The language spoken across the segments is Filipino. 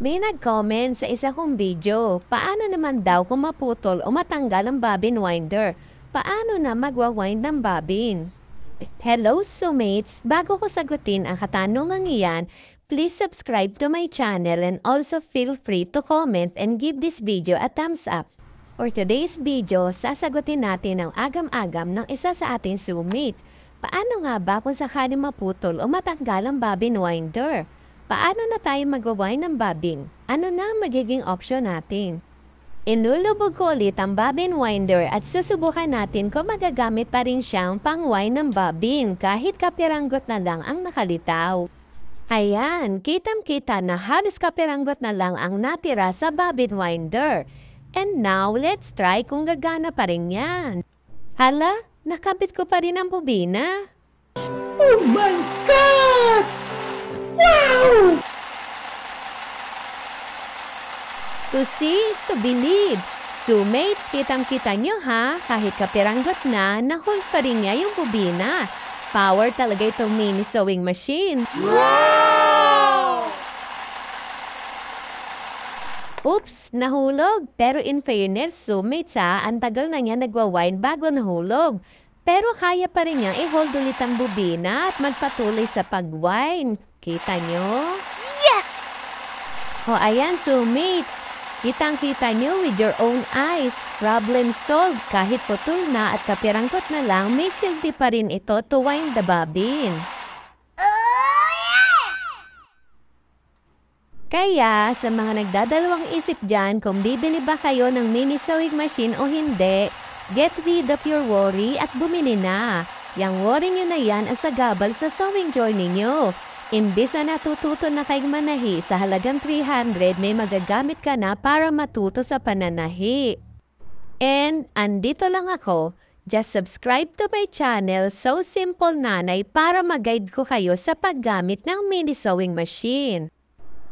May nag-comment sa isa kong video, paano naman daw kung maputol o matanggal ang bobbin winder? Paano na magwa-wind ng bobbin? Hello, Sumates! Bago ko sagutin ang katanungang iyan, please subscribe to my channel and also feel free to comment and give this video a thumbs up. For today's video, sasagutin natin ang agam-agam ng isa sa ating Sumate. Paano nga ba kung sakaling maputol o matanggal ang bobbin winder? Paano na tayo magwa-wind ng bobbin? Ano na ang magiging option natin? Inulubog ko ulit ang bobbin winder at susubukan natin kung magagamit pa rin siyang pang-wind ng bobbin kahit kapiranggot na lang ang nakalitaw. Ayan, kitang-kita na halos kapiranggot na lang ang natira sa bobbin winder. And now, let's try kung gagana pa rin yan. Hala, nakabit ko pa rin ang bobina. Oh my God! Wow! To see is to believe. Sumates, kitang-kita nyo ha, kahit kapiranggot na, na-hold pa rin niya yung bobina. Power talaga itong mini sewing machine. Wow! Oops, nahulog. Pero in fairness, Sumates ha, ang tagal na niya nagwa-wind bago nahulog. Pero kaya pa rin niya i-hold ulit ang bobina at magpatuloy sa pag-wind. Kita nyo? Yes! O ayan, Sumates. Kitang-kita nyo with your own eyes. Problem solved. Kahit putol na at kapirangkot na lang, may silbi pa rin ito to wind the bobbin. Kaya, sa mga nagdadalawang isip dyan kung bibili ba kayo ng mini sewing machine o hindi, get rid of your worry at bumili na. Yang worry nyo na yan ang sagabal sa sewing journey nyo. Imbis na natututo na kayong manahi sa halagang 300, may magagamit ka na para matuto sa pananahi. And, andito lang ako. Just subscribe to my channel, So Simple Nanay, para mag-guide ko kayo sa paggamit ng mini sewing machine.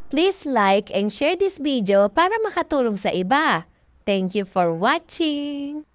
Please like and share this video para makatulong sa iba. Thank you for watching!